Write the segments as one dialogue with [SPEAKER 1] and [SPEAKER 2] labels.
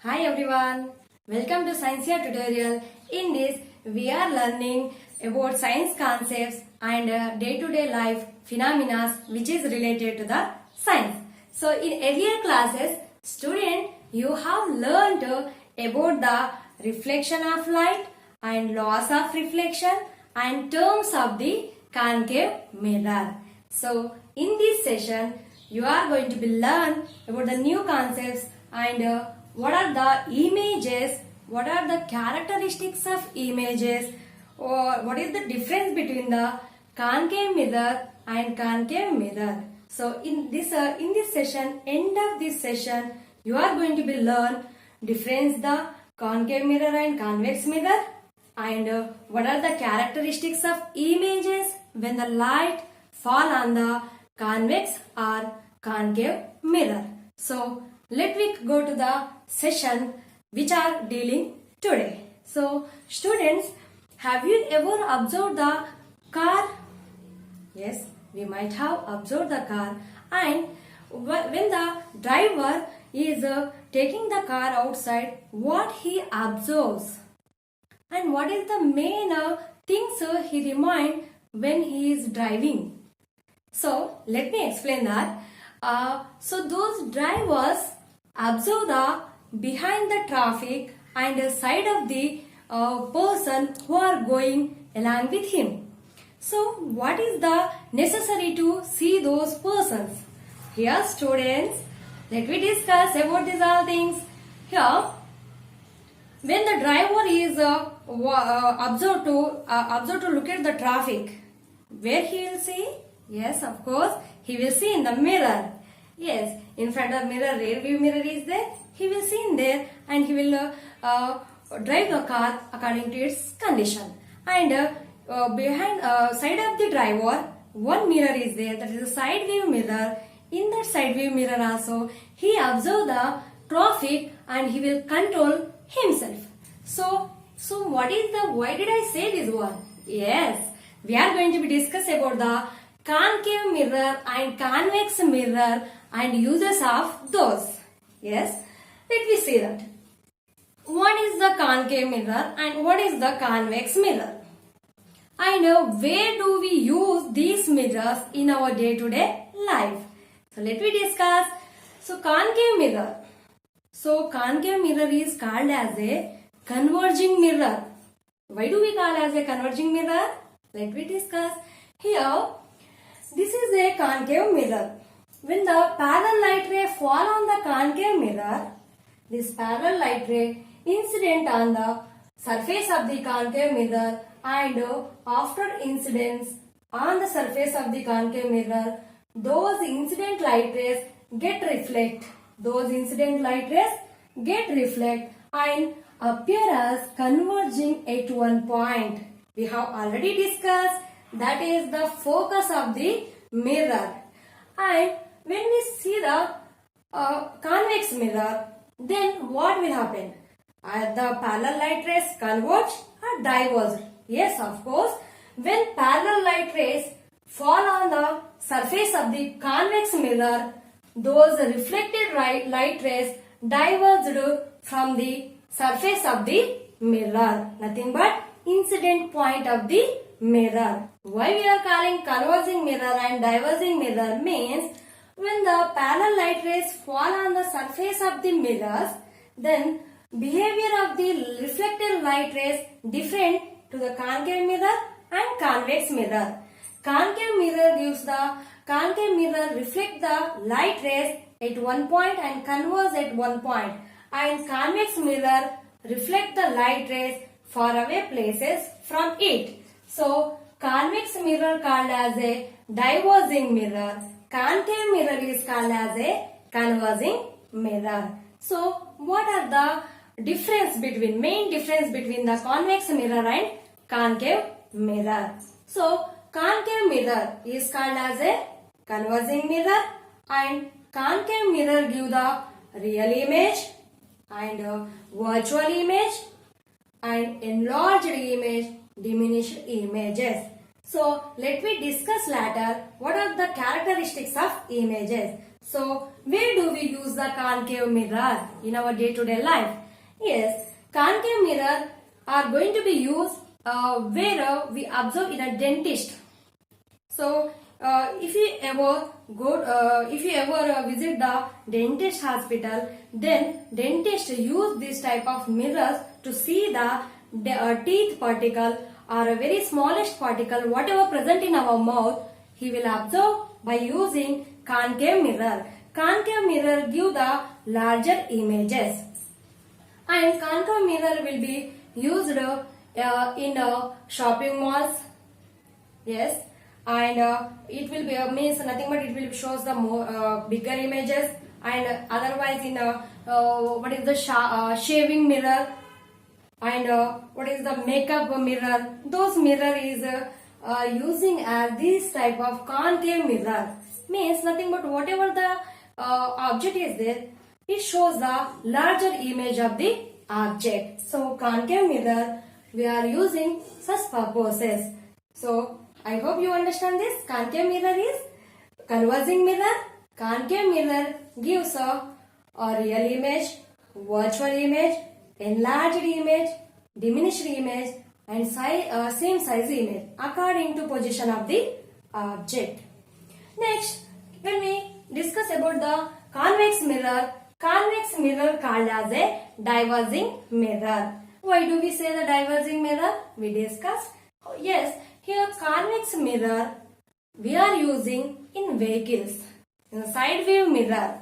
[SPEAKER 1] Hi everyone, welcome to Science tutorial. In this, we are learning about science concepts and day-to-day life phenomena which is related to the science. So in earlier classes, student, you have learned about the reflection of light and laws of reflection and terms of the concave mirror. So in this session, you are going to be learn about the new concepts and what are the images, what are the characteristics of images, or what is the difference between the concave mirror and concave mirror. So in this session, end of this session, you are going to be learn difference the concave mirror and convex mirror, and what are the characteristics of images when the light fall on the convex or concave mirror. So let me go to the session which are dealing today. So students, have you ever observed the car? Yes, we might have observed the car, and when the driver is taking the car outside, what he observes and what is the main things he reminds when he is driving. So let me explain that. So those drivers observe the behind the traffic and the side of the person who are going along with him. So what is the necessary to see those persons? Here students, let me discuss about these all things. Here, when the driver is observed to look at the traffic, where he will see? Yes, of course, he will see in the mirror. Yes, in front of mirror, rear view mirror is there. He will see in there and he will drive the car according to its condition. And behind side of the driver, one mirror is there, that is a side view mirror. In that side view mirror also, he observe the traffic and he will control himself. So what is the, why did I say this one? Yes, we are going to be discuss about the concave mirror and convex mirror and uses of those. Yes, let me see that. What is the concave mirror and what is the convex mirror? And where do we use these mirrors in our day-to-day life? So let me discuss. So concave mirror. So concave mirror is called as a converging mirror. Why do we call as a converging mirror? Let me discuss. Here, this is a concave mirror. When the parallel light ray fall on the concave mirror, this parallel light ray incident on the surface of the concave mirror, and after incidence on the surface of the concave mirror, those incident light rays get reflect. Those incident light rays get reflect and appear as converging at one point. We have already discussed that is the focus of the mirror. And when we see the convex mirror, then what will happen? The parallel light rays converge or diverge? Yes, of course. When parallel light rays fall on the surface of the convex mirror, those reflected light rays diverged from the surface of the mirror. Nothing but incident point of the mirror. Why we are calling converging mirror and diverging mirror means when the parallel light rays fall on the surface of the mirrors, then behavior of the reflected light rays different to the concave mirror and convex mirror. Concave mirror reflect the light rays at one point and converge at one point, and convex mirror reflect the light rays far away places from it. So convex mirror called as a diverging mirror. Concave mirror is called as a converging mirror. So what are the main difference between the convex mirror and concave mirror? So concave mirror is called as a converging mirror, and concave mirror give the real image and virtual image and enlarged image, diminished images. So let me discuss later what are the characteristics of images. So, where do we use the concave mirror in our day-to-day life? Yes, concave mirror are going to be used where we observe in a dentist. So, if you ever visit the dentist hospital, then dentist use this type of mirrors to see the teeth particle or a very smallest particle, whatever present in our mouth, he will observe by using concave mirror. Concave mirror give the larger images, and concave mirror will be used in shopping malls. Yes, and it will be means nothing but it will shows the more bigger images, and otherwise in what is the shaving mirror, and what is the makeup mirror. Those mirror is using as this type of concave mirror, means nothing but whatever the object is there, it shows the larger image of the object. So concave mirror we are using such purposes. So I hope you understand this. Concave mirror is converging mirror. Concave mirror gives a real image, virtual image, enlarged image, diminished image, and same size image according to position of the object. Next, when we discuss about the convex mirror called as a diverging mirror. Why do we say the diverging mirror? We discussed. Yes, here convex mirror we are using in vehicles, in the side view mirror.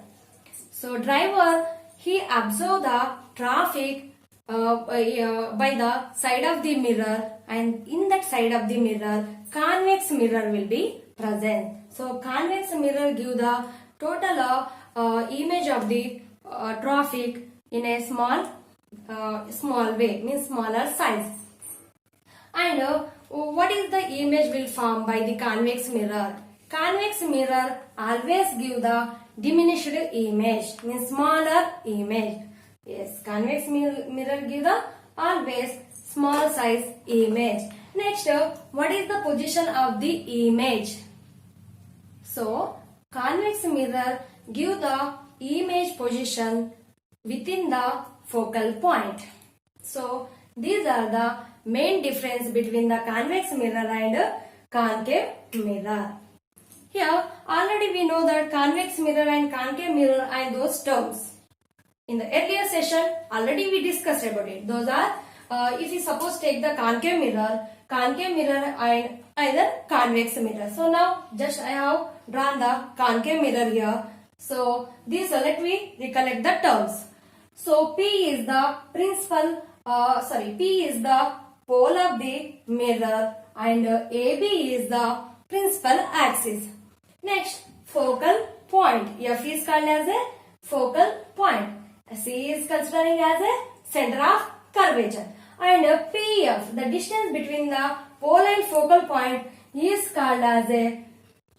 [SPEAKER 1] So driver he observe the traffic by the side of the mirror, and in that side of the mirror convex mirror will be present. So convex mirror give the total image of the traffic in a small way, means smaller size. And what is the image will form by the convex mirror? Convex mirror always give the diminished image, means smaller image. Yes, convex mirror give the always small size image. Next, what is the position of the image? So, convex mirror give the image position within the focal point. So, these are the main difference between the convex mirror and concave mirror. Here, already we know that convex mirror and concave mirror are those terms. In the earlier session, already we discussed about it. Those are, if you suppose take the concave mirror and either convex mirror. So now, just I have drawn the concave mirror here. So, let me recollect the terms. So, P is the P is the pole of the mirror, and AB is the principal axis. Next, focal point. F is called as a focal point. C is considering as a center of curvature. And PF, the distance between the pole and focal point, is called as a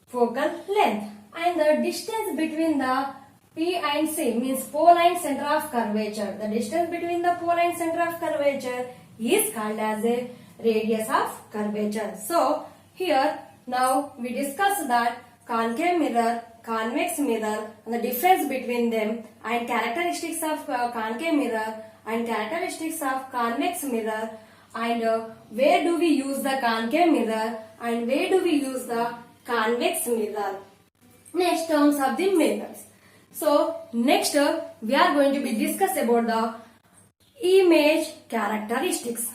[SPEAKER 1] focal length. And the distance between the P and C, means pole and center of curvature. The distance between the pole and center of curvature is called as a radius of curvature. So, here now we discuss that concave mirror, convex mirror, and the difference between them, and characteristics of concave mirror and characteristics of convex mirror, and where do we use the concave mirror and where do we use the convex mirror. Next, terms of the mirrors. So, next we are going to be discuss about the image characteristics.